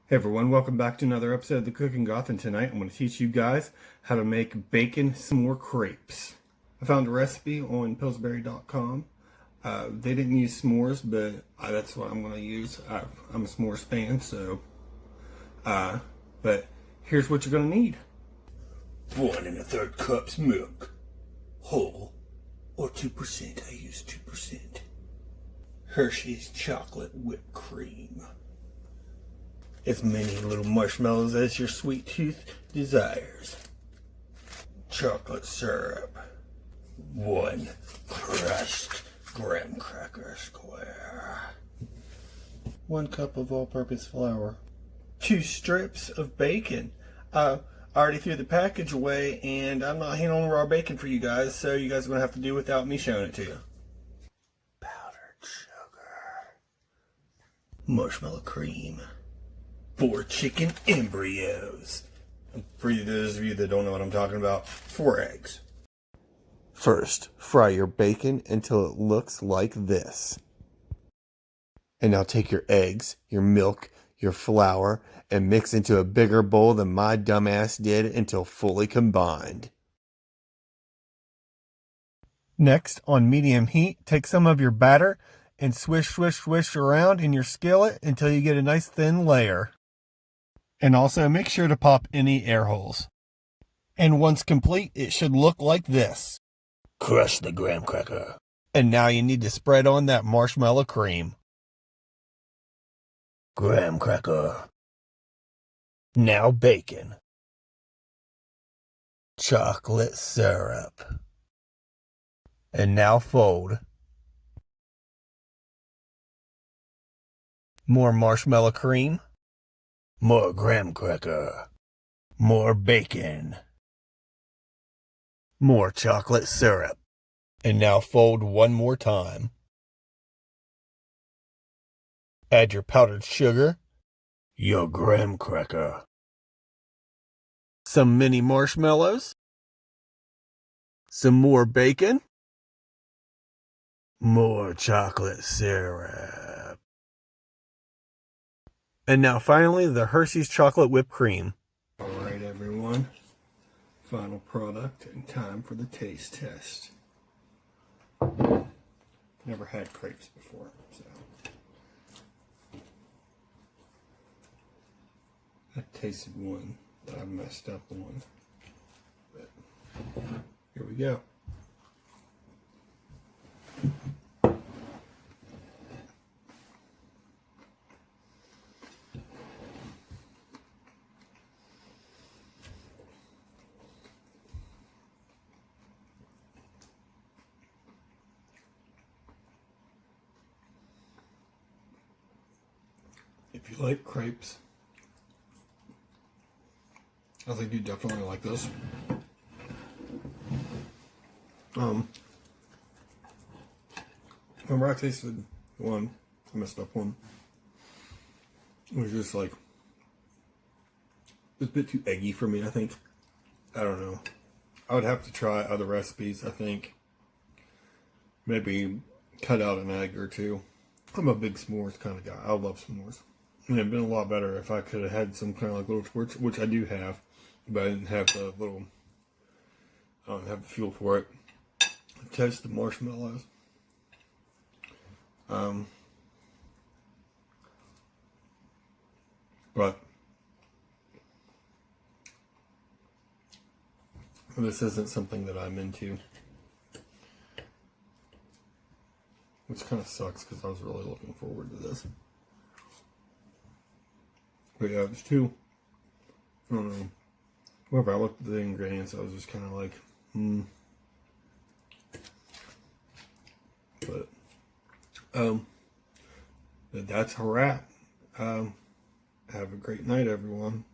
Hey everyone, welcome back to another episode of the Cooking Goth, and tonight I'm going to teach you guys how to make bacon s'more crepes. I found a recipe on Pillsbury.com. They didn't use s'mores, but that's what I'm going to use. I'm a s'mores fan, so but here's what you're going to need. 1 1/3 cups milk, whole or 2%. I use 2%. Hershey's chocolate whipped cream. As many little marshmallows as your sweet tooth desires. Chocolate syrup. 1 crushed graham cracker square. 1 cup of all-purpose flour. 2 strips of bacon. I already threw the package away, and I'm not handling raw bacon for you guys, so you guys are going to have to do without me showing it to you. Powdered sugar. Marshmallow cream. 4 chicken embryos. For those of you that don't know what I'm talking about, 4 eggs. First, fry your bacon until it looks like this. And now take your eggs, your milk, your flour, and mix into a bigger bowl than my dumbass did until fully combined. Next, on medium heat, take some of your batter and swish around in your skillet until you get a nice thin layer. And also make sure to pop any air holes. And once complete, it should look like this. Crush the graham cracker. And now you need to spread on that marshmallow cream. Graham cracker. Now bacon. Chocolate syrup. And now fold. More marshmallow cream. More graham cracker. More bacon. More chocolate syrup. And now fold one more time. Add your powdered sugar. Your graham cracker. Some mini marshmallows. Some more bacon. More chocolate syrup. And now finally, the Hershey's chocolate whipped cream. Alright everyone, final product and time for the taste test. Never had crepes before, so I tasted one that I messed up on, but here we go. If you like crepes, I think you definitely like this. Remember I tasted one, I messed up one. It was just like, it was a bit too eggy for me, I think. I don't know. I would have to try other recipes, I think. Maybe cut out an egg or two. I'm a big s'mores kind of guy. I love s'mores. And it'd been a lot better if I could have had some kind of like little torch, which I do have, but I didn't have the little, I don't have the fuel for it. Toast the marshmallows. But this isn't something that I'm into, which kind of sucks because I was really looking forward to this. But yeah, there's two. I don't know. Whenever I looked at the ingredients, I was just kind of like, But that's a wrap. Have a great night, everyone.